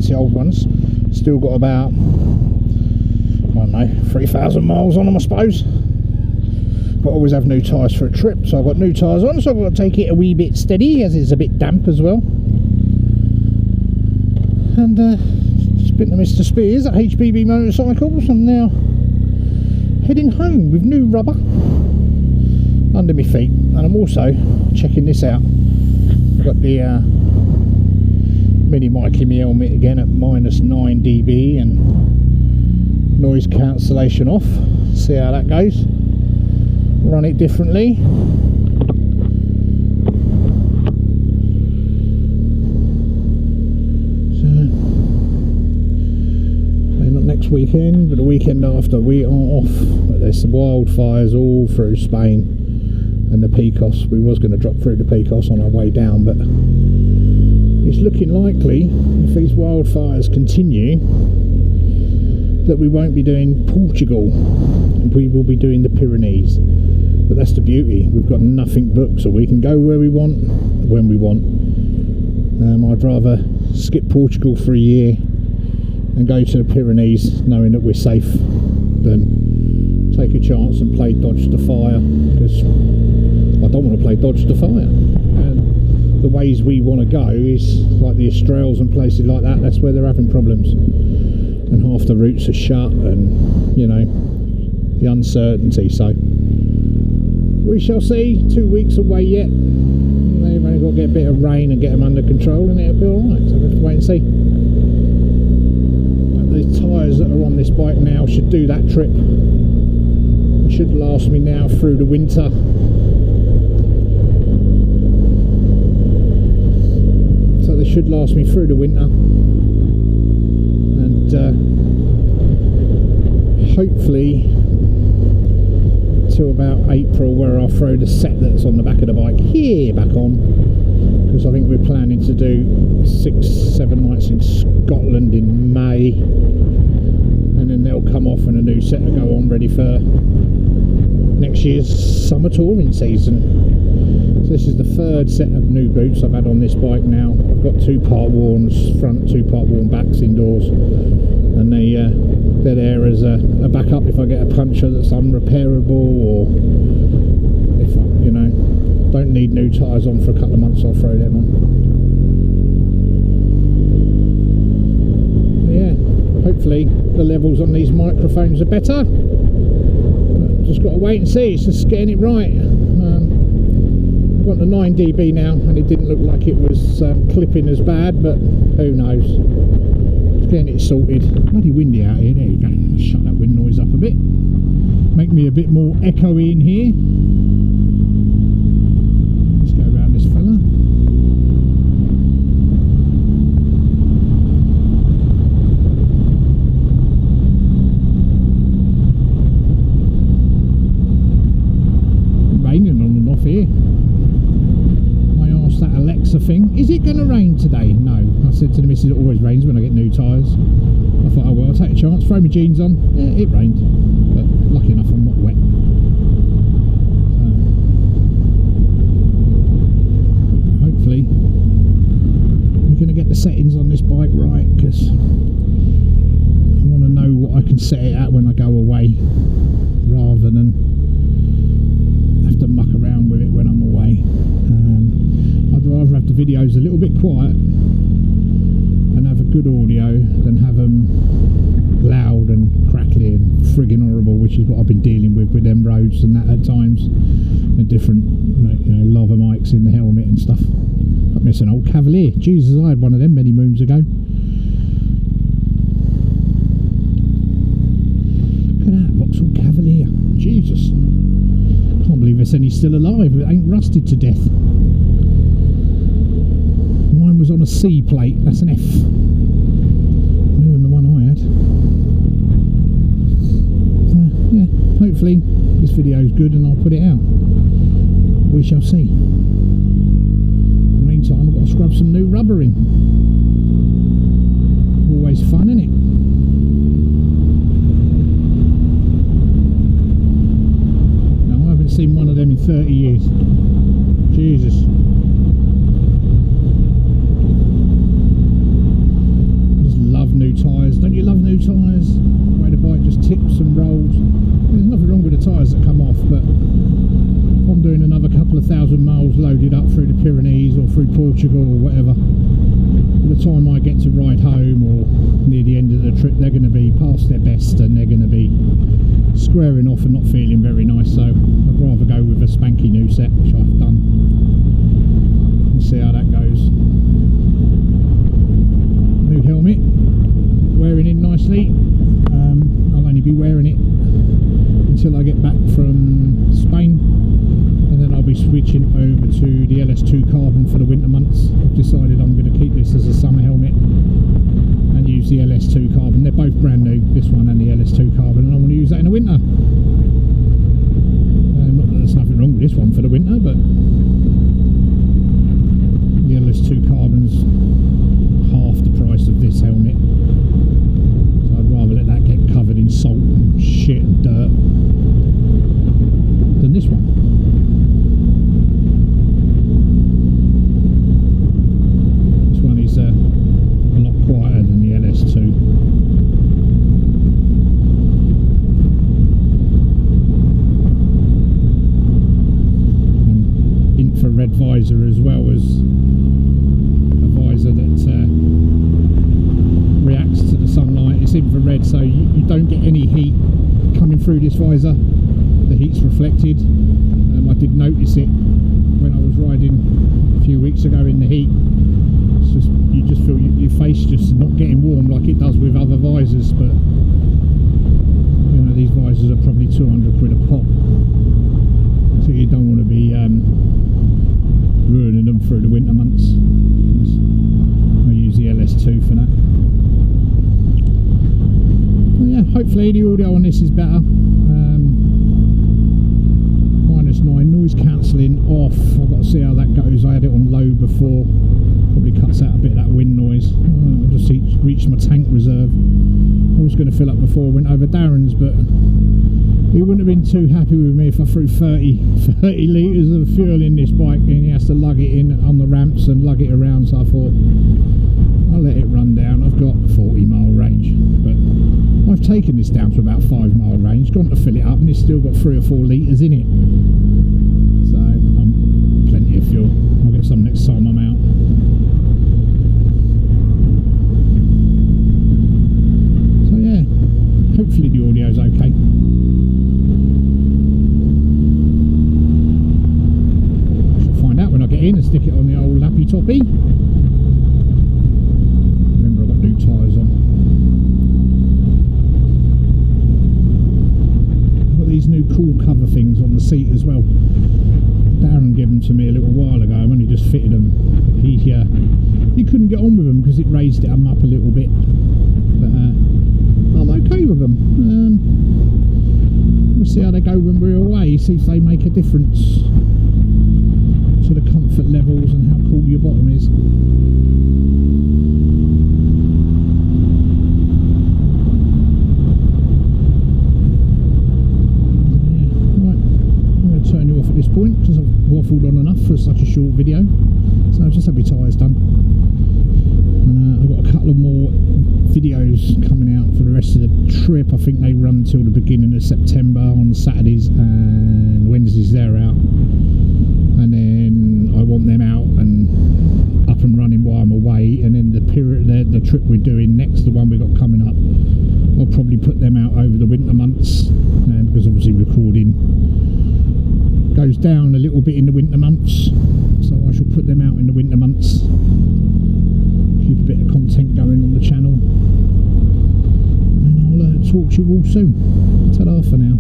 since the old ones. Still got about, I don't know, 3,000 miles on them, I suppose. But I always have new tyres for a trip, so I've got new tyres on, so I've got to take it a wee bit steady, as it's a bit damp as well. And just been to Mr. Spears at HBB Motorcycles. I'm now heading home with new rubber under my feet, and I'm also checking this out. I've got the mini mic in my helmet again at -9 dB and noise cancellation off. See how that goes. Run it differently. So, not next weekend, but the weekend after we are off. But there's some wildfires all through Spain and the Picos. We was going to drop through the Picos on our way down, but it's looking likely, if these wildfires continue, that we won't be doing Portugal. We will be doing the Pyrenees. But that's the beauty. We've got nothing booked, so we can go where we want, when we want. I'd rather skip Portugal for a year and go to the Pyrenees knowing that we're safe than take a chance and play dodge the fire, because I don't want to play dodge the fire. And the ways we want to go is like the Australs and places like that. That's where they're having problems, and half the routes are shut, and you know, the uncertainty. So we shall see. 2 weeks away yet. They've only got to get a bit of rain and get them under control, and it'll be alright. So we have to wait and see. But the tyres that are on this bike now should do that trip. It should last me now through the winter. So they should last me through the winter. And hopefully to about April, where I'll throw the set that's on the back of the bike here back on, because I think we're planning to do 6-7 nights in Scotland in May, and then they'll come off and a new set will go on ready for next year's summer touring season. So this is the third set of new boots I've had on this bike now. I've got 2 part worns front, 2 part worn backs indoors, and they're there as a backup if I get a puncture that's unrepairable, or if I, you know, don't need new tyres on for a couple of months, I'll throw them on. But yeah, hopefully the levels on these microphones are better. But just got to wait and see. It's just getting it right. I've got the 9 dB now, and it didn't look like it was clipping as bad, but who knows. Getting it sorted. Bloody windy out here. There you go. Shut that wind noise up a bit. Make me a bit more echoey in here. Let's go around this fella. Raining on and off here. I asked that Alexa thing, is it going to rain today? No. I said to the missus, it always rains when I get new tyres. I thought, oh well, I'll take a chance, throw my jeans on. Yeah, it rained, but lucky enough I'm not wet. So hopefully we're going to get the settings on this bike right, because I want to know what I can set it at when I go away, rather than have to muck around with it when I'm away. I'd rather have the videos a little bit quiet and have a good audio than have them loud and crackly and friggin' horrible, which is what I've been dealing with them roads and that at times, and different, you know, lava mics in the helmet and stuff. Got me an old Cavalier. Jesus, I had one of them many moons ago. Look at that Vauxhall Cavalier. Jesus, can't believe there's any still alive. It ain't rusted to death. Mine was on a C plate. That's an F. Newer than the one I had. So, yeah, hopefully this video is good and I'll put it out. We shall see. In the meantime, I've got to scrub some new rubber in. Always fun, isn't it? No, I haven't seen one of them in 30 years. Jesus. 5,000 miles loaded up through the Pyrenees or through Portugal or whatever. By the time I get to ride home or near the end of the trip, they're going to be past their best and they're going to be squaring off and not feeling very nice. So I'd rather go with a spanky new set, which I've done, and see how that goes. New helmet, wearing in nicely. I'll only be wearing it until I get back from Spain, and then I'll be switching over to the LS2 carbon for the winter months. I've decided I'm going to keep this as a summer helmet and use the LS2 carbon. They're both brand new, this one and the LS2 carbon, and I want to use that in the winter. Not that there's nothing wrong with this one for the winter, but the LS2 carbon's half the price of this helmet, so I'd rather let that get covered in salt and shit and dirt than this one. This one is a lot quieter than the LS2. And infrared visor as well, as a visor that reacts to the sunlight. It's infrared, so you don't get any heat coming through this visor. The heat's reflected. I did notice it when I was riding a few weeks ago in the heat. It's just, you just feel your face just not getting warm like it does with other visors, but you know, these visors are probably 200 quid a pop, so you don't want to be ruining them through the winter months. I use the LS2 for that. Well, yeah, hopefully the audio on this is better. -9 noise cancelling off. I've got to see how that goes. I had it on low before, probably cuts out a bit of that wind noise. I just reached my tank reserve. I was going to fill up before I went over Darren's, but he wouldn't have been too happy with me if I threw 30 litres of fuel in this bike, and he has to lug it in on the ramps and lug it around, so I thought I'll let it run down. I've got 40-mile range, but I've taken this down to about 5-mile range, gone to fill it up, and it's still got 3 or 4 litres in it. So plenty of fuel. I'll get some next time I'm out. So yeah, hopefully the audio's okay. I shall find out when I get in and stick it on the old lappy toppy. Remember, I've got new tyres on. These new cool cover things on the seat as well. Darren gave them to me a little while ago. I've only just fitted them. He couldn't get on with them because it raised them up a little bit. But I'm okay with them. We'll see how they go when we're away. See if they make a difference to the comfort levels and how cool your bottom is. Turn you off at this point because I've waffled on enough for such a short video. So I've just had my tyres done, and I've got a couple of more videos coming out for the rest of the trip. I think they run till the beginning of September on Saturdays, and Wednesdays they're out, and then I want them out and up and running while I'm away. And then the period, the trip we're doing next, the one we got coming up, I'll probably put them out over the winter months, because obviously recording goes down a little bit in the winter months, so I shall put them out in the winter months, keep a bit of content going on the channel, and I'll talk to you all soon. Ta-da for now.